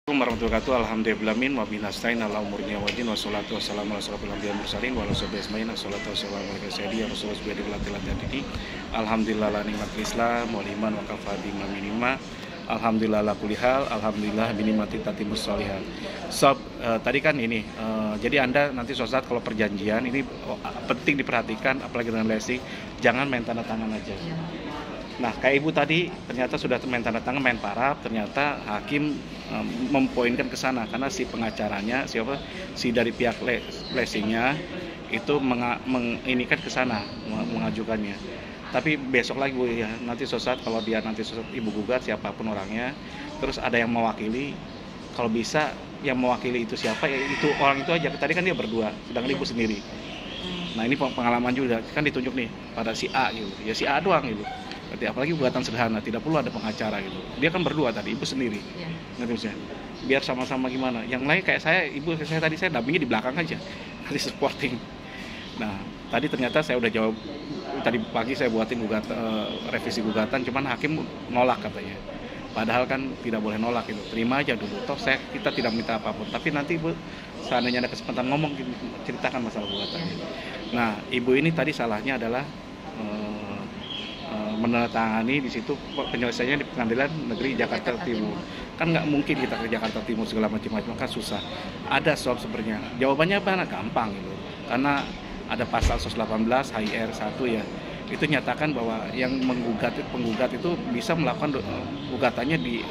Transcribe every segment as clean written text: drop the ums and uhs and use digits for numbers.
Warahmatullahi wabarakatuh. Alhamdulillahirbillahalamin wa bihi nasta'in ala umuri wadin wassalatu wassalamu ala asyrofil anbiya'i wal mursalin wa ala sahbihi ajmain. Wassalatu wassalamu ala sayyidina Rasulullah sallallahu. Alhamdulillah la nikmatil Islam wal iman wa kafa bima minima. Alhamdulillah la kulli hal, alhamdulillah bi nikmati tatimmus shalihat. Tadi kan ini jadi Anda nanti suatu saat kalau perjanjian ini penting diperhatikan, apalagi dengan lesi, jangan main tanda tangan aja. Nah, kayak ibu tadi ternyata sudah main tanda tangan, main paraf, ternyata hakim mempoinkan ke sana karena si pengacaranya, si dari pihak lesinya itu menginikan ke sana, mengajukannya. Tapi besok lagi Bu ya, nanti suatu saat kalau dia nanti suatu saat ibu gugat siapapun orangnya, terus ada yang mewakili, kalau bisa yang mewakili itu siapa ya itu orang itu aja. Tadi kan dia berdua, sedangkan ibu sendiri. Nah, ini pengalaman juga kan ditunjuk nih pada si A gitu. Ya si A doang gitu. Berarti apalagi gugatan sederhana, tidak perlu ada pengacara gitu. Dia kan berdua tadi, ibu sendiri. Ya. Ngerti maksudnya? Biar sama-sama gimana. Yang lain kayak saya, ibu saya tadi saya dampingi di belakang aja. Nanti supporting. Nah, tadi ternyata saya udah jawab, tadi pagi saya buatin revisi gugatan, cuman hakim nolak katanya. Padahal kan tidak boleh nolak gitu. Terima aja dulu. Toh kita tidak minta apapun. Tapi nanti ibu seandainya ada kesempatan ngomong, ceritakan masalah gugatannya. Nah, ibu ini tadi salahnya adalah menandatangani di situ penyelesaiannya di Pengadilan Negeri Jakarta Timur. Kan nggak mungkin kita ke Jakarta Timur segala macam-macam, kan susah. Ada soal sebenarnya. Jawabannya apa? Gampang gitu. Karena ada pasal 118 HIR 1 ya. Itu nyatakan bahwa yang penggugat itu bisa melakukan gugatannya di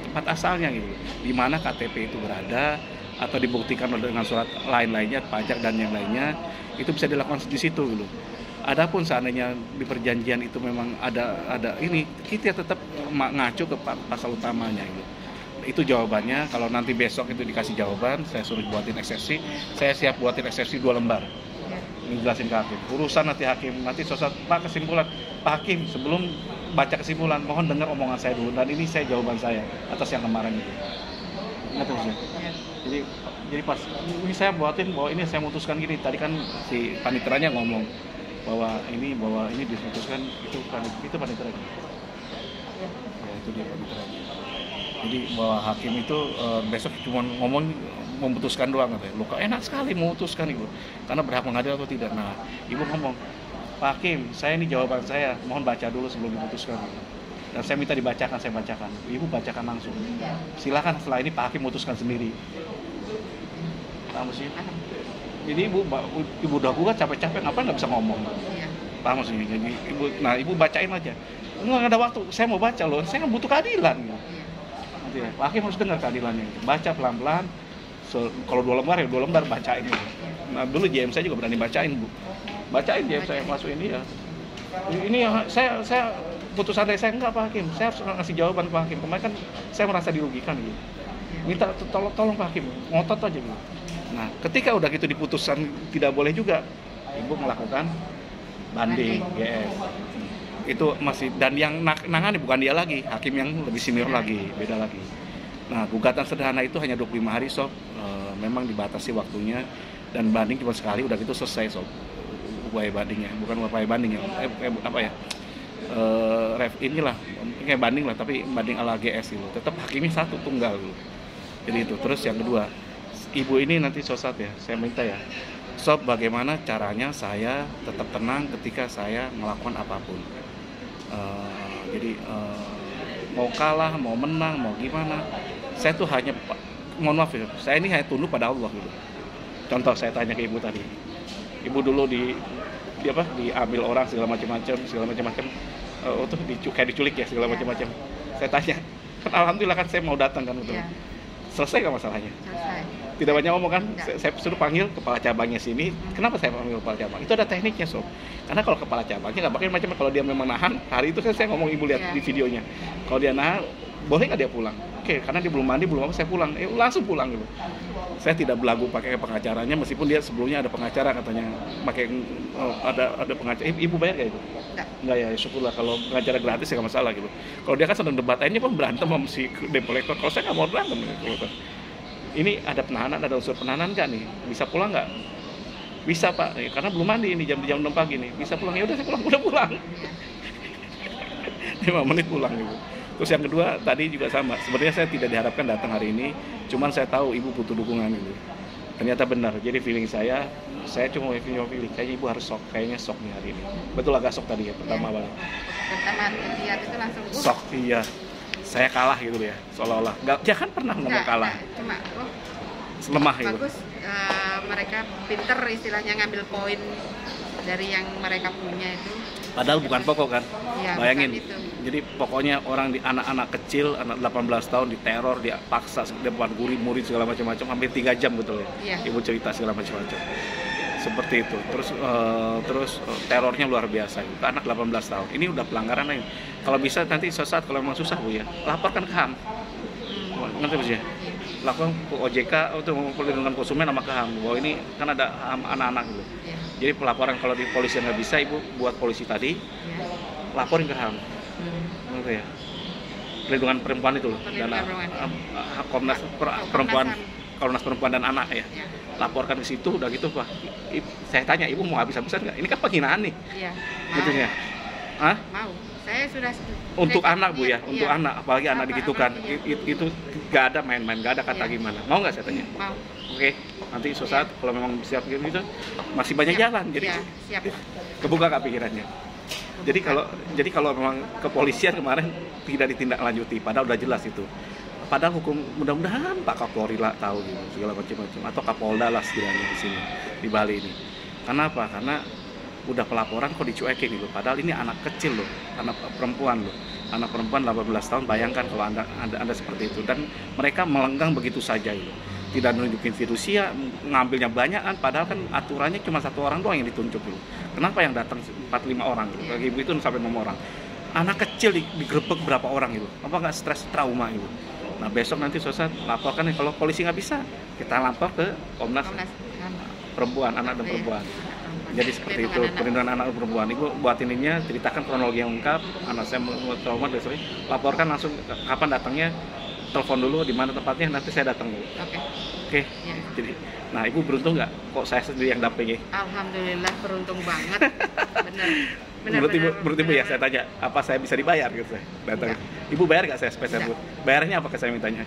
tempat asalnya gitu. Di mana KTP itu berada atau dibuktikan dengan surat lain-lainnya, pajak dan yang lainnya, itu bisa dilakukan di situ gitu. Adapun seandainya di perjanjian itu memang ada ini, kita tetap ngacu ke pasal utamanya gitu. Itu jawabannya. Kalau nanti besok itu dikasih jawaban, saya suruh buatin eksepsi, saya siap buatin eksepsi 2 lembar. Ini jelasin ke hakim. Urusan nanti hakim, nanti Pak kesimpulan, Pak Hakim sebelum baca kesimpulan, mohon dengar omongan saya dulu. Dan ini saya jawaban saya atas yang kemarin itu. Ngerti maksudnya? Jadi pas ini saya buatin bahwa ini saya memutuskan gini. Tadi kan si panitranya ngomong bahwa ini diputuskan itu panitranya. Ya, itu dia panitranya. Jadi bahwa hakim itu besok cuma ngomong memutuskan doang katanya. Loh, kok enak sekali memutuskan Ibu. Karena berhak mengadil atau tidak. Nah, Ibu ngomong, Pak Hakim, saya ini jawaban saya, mohon baca dulu sebelum diputuskan. Dan saya minta dibacakan, saya bacakan. Ibu bacakan langsung. Silakan setelah ini Pak Hakim memutuskan sendiri. Paham sih? Jadi ibu udah gugat capek-capek, ngapain nggak bisa ngomong? Iya. Paham sih? Jadi ibu bacain aja. Nggak ada waktu, saya mau baca loh, saya butuh keadilan. Gitu. Nanti ya, Pak Hakim harus dengar keadilannya. Baca pelan-pelan. Kalau 2 lembar ya 2 lembar bacain. Gitu. Nah dulu JM saya juga berani bacain Bu. Bacain JM saya masukin dia. Ini saya putusan dari saya enggak Pak Hakim. Saya harus ngasih jawaban Pak Hakim. Kemarin kan saya merasa dirugikan gitu. Minta tolong Pak Hakim, ngotot aja gitu. Nah, ketika udah gitu diputuskan tidak boleh juga, Ibu melakukan banding GS. Itu masih, dan yang nangani bukan dia lagi, hakim yang lebih senior lagi, beda lagi. Nah, gugatan sederhana itu hanya 25 hari sob, memang dibatasi waktunya, dan banding cuma sekali, udah gitu selesai sob. Upaya bandingnya, bukan upaya banding ya, inilah, kayak banding lah, tapi banding ala GS itu, tetap hakimnya satu tunggal gitu. Jadi itu, terus yang kedua, Ibu ini nanti sosat ya, saya minta ya, sob bagaimana caranya saya tetap tenang ketika saya melakukan apapun. Jadi mau kalah, mau menang, mau gimana, saya tuh hanya, mohon maaf ya, saya ini hanya tunduk pada Allah gitu. Contoh saya tanya ke Ibu tadi, Ibu dulu diambil orang segala macam-macam, kayak diculik ya segala macam-macam. Saya tanya, kan alhamdulillah kan saya mau datang kan untuk. Selesai nggak masalahnya? Selesai. Tidak banyak ngomong kan? Saya suruh panggil kepala cabangnya sini. Kenapa saya panggil kepala cabang? Itu ada tekniknya sob. Karena kalau kepala cabangnya nggak bakal macam kalau dia memang nahan. Hari itu kan saya ngomong Ibu lihat di videonya. Kalau dia nahan, boleh nggak dia pulang? Oke, karena dia belum mandi, belum apa, saya pulang. Langsung pulang gitu. Saya tidak belagu pakai pengacaranya, meskipun dia sebelumnya ada pengacara katanya. Pakai ada pengacara. Ibu bayar nggak itu? Enggak ya, syukurlah kalau pengacara gratis ya nggak masalah gitu. Kalau dia kan sedang debat, ini pun berantem sama si debt collector. Kalau saya nggak mau berantem gitu. Ini ada penahanan, ada unsur penahanan nggak nih? Bisa pulang nggak? Bisa Pak, karena belum mandi ini jam 6 pagi nih. Bisa pulang, ya udah saya pulang, udah pulang. 5 menit pulang gitu. Terus yang kedua tadi juga sama. Sebenarnya saya tidak diharapkan datang hari ini, cuman saya tahu ibu butuh dukungan gitu. Ternyata benar. Jadi feeling saya cuma feeling kayaknya ibu harus shock, kayaknya shock nih hari ini. Betul agak shock tadi ya pertama banget. Pertama lihat itu langsung Shock iya. Saya kalah gitu ya, seolah-olah. Nggak, dia kan pernah ngomong kalah. Cuma Lemah gitu. bagus, mereka pinter istilahnya ngambil poin dari yang mereka punya itu. Padahal bukan pokok kan. Ya, Bayangin. bukan itu. Jadi pokoknya orang di anak-anak kecil, anak 18 tahun diteror, dipaksa di depan guru, murid segala macam-macam hampir 3 jam betul ya. Iya. Ibu cerita segala macam-macam. Seperti itu. Terus terornya luar biasa. Itu anak 18 tahun. Ini udah pelanggaran lain. Kalau bisa nanti suatu saat kalau memang susah Bu ya, laporkan ke HAM. Ngerti Bu ya? Lakukan ke OJK untuk perlindungan konsumen sama ke HAM. Bahwa ini kan ada HAM anak-anak gitu. Ya. Jadi pelaporan kalau di polisi nggak bisa, Ibu buat polisi tadi, Ya. laporin ke HAM. Gitu ya. Perlindungan perempuan itu loh. Dan Komnas Perempuan, Komnas Perempuan dan Anak ya. Ya. Laporkan ke situ, udah gitu Pak. Saya tanya, Ibu mau habis-habisan nggak? Ini kan penghinaan nih. Iya. Gitu ya. Hah? Mau. Saya sudah Untuk saya- anak Bu ya, untuk iya. anak, apalagi anak digitukan. Iya. Itu nggak ada main-main, nggak ada kata Iya. gimana. Mau nggak saya tanya? Mau. Oke, nanti suatu saat kalau memang siap gitu masih banyak Siap. jalan. Jadi Iya, siap. kebuka nggak pikirannya. Jadi kalau memang kepolisian kemarin tidak ditindaklanjuti, padahal udah jelas itu. Padahal hukum, mudah-mudahan Pak Kapolri lah tahu gitu segala macam-macam, atau Kapolda lah setidaknya di sini di Bali ini. Karena apa? Karena udah pelaporan kok dicuekin gitu. Padahal ini anak kecil loh, anak perempuan loh. Anak perempuan 18 tahun, bayangkan kalau anda seperti itu. Dan mereka melenggang begitu saja gitu. Tidak nunjukin fidusia, ngambilnya banyak kan, padahal kan aturannya cuma 1 orang doang yang ditunjuk dulu. Kenapa yang datang 4-5 orang gitu? Bagi ibu itu sampai 6 orang. Anak kecil digerebek berapa orang gitu? Apa nggak stres, trauma gitu? Nah besok nanti selesai laporkan nih, kalau polisi nggak bisa, kita lapor ke Komnas Perempuan, Anak dan Perempuan. Jadi seperti itu, perlindungan anak dan perempuan. Ibu buat ininya, ceritakan kronologi yang lengkap. Anak saya mau trauma besok, laporkan langsung kapan datangnya, telepon dulu di mana tempatnya, nanti saya datang dulu. Oke. Ya. Jadi, nah ibu beruntung nggak? Kok saya sendiri yang dampingi? Alhamdulillah beruntung banget. Bener. Menurut ibu ya, saya tanya, apa saya bisa dibayar gitu saya datang? Ibu bayar nggak saya spesial Bu? Bayarnya apa ke saya mintanya?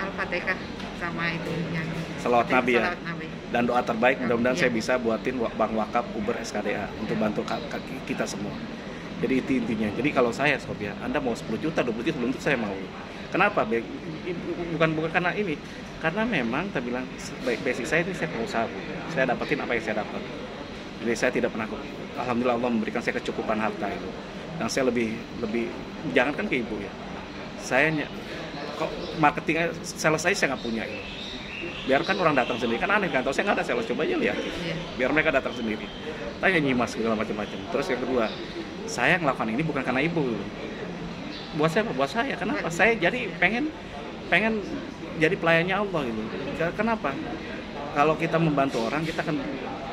Al-Fatihah sama itu yang Selawat Nabi ya. Selawat Nabi. Dan doa terbaik mudah-mudahan Iya. saya bisa buatin bank wakaf Uber SKDA untuk bantu kita semua. Jadi itu intinya. Jadi kalau saya Sob ya, Anda mau 10 juta, 20 juta belum tentu saya mau. Kenapa? Bukan karena ini. Karena memang saya bilang basic saya ini saya pengusaha Bu. Saya dapetin apa yang saya dapat. Jadi saya tidak pernah, alhamdulillah Allah memberikan saya kecukupan harta itu. Dan saya lebih jangankan ke ibu ya. Saya kok marketingnya sales saya nggak punya itu. Biarkan orang datang sendiri, kan aneh kan, tahu saya nggak ada sales, coba aja lihat Iya. biar mereka datang sendiri, tanya nyimas segala macam-macam. Terus yang kedua, saya melakukan ini bukan karena ibu, buat saya, kenapa? Saya jadi pengen jadi pelayannya Allah gitu. Kenapa? Kalau kita membantu orang,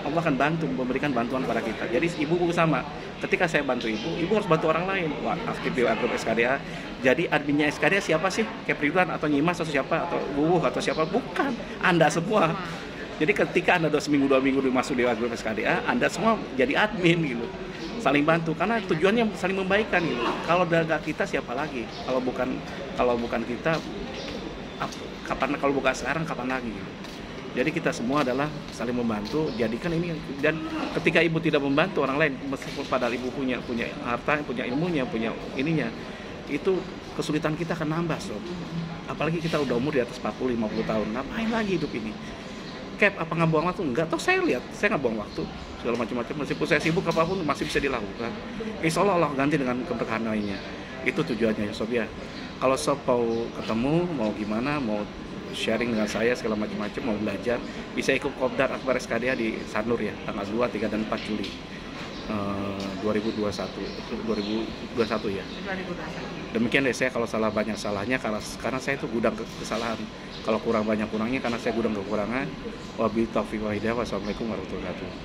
Allah akan bantu, memberikan bantuan pada kita. Jadi ibu sama, ketika saya bantu ibu harus bantu orang lain. Wah, aktif di grup SKDA. Jadi adminnya SKDA siapa sih? Kepridwan atau Nyimas atau siapa? Atau Wuh atau siapa? Bukan, Anda semua. Jadi ketika Anda udah seminggu 2 minggu masuk di grup SKDA, Anda semua jadi admin gitu. Saling bantu, karena tujuannya saling membaikan gitu. Kalau dagang kita siapa lagi? Kalau bukan kita, kalau bukan sekarang kapan lagi? Gitu. Jadi kita semua adalah saling membantu. Jadikan ini, dan ketika ibu tidak membantu orang lain, meskipun padahal ibu punya harta, punya ilmunya, punya ininya, itu kesulitan kita akan nambah Sob. Apalagi kita udah umur di atas 40-50 tahun, ngapain lagi hidup ini? Apa nggak buang waktu? Enggak, toh saya lihat, saya nggak buang waktu segala macam-macam. Meskipun saya sibuk apapun masih bisa dilakukan. Insya Allah ganti dengan keberkahan lainnya. Itu tujuannya ya Sob ya. Kalau Sob mau ketemu, mau gimana, mau sharing dengan saya segala macam-macam, mau belajar, bisa ikut Kopdar Akbar SKDA di Sanur ya, tanggal 2, 3, dan 4 Juli 2021 ya. 2021. Demikian deh, saya kalau salah banyak salahnya karena saya itu gudang kesalahan. Kalau kurang banyak kurangnya karena saya gudang kekurangan. Wabillahi taufiq wal hidayah. Wassalamualaikum warahmatullahi wabarakatuh.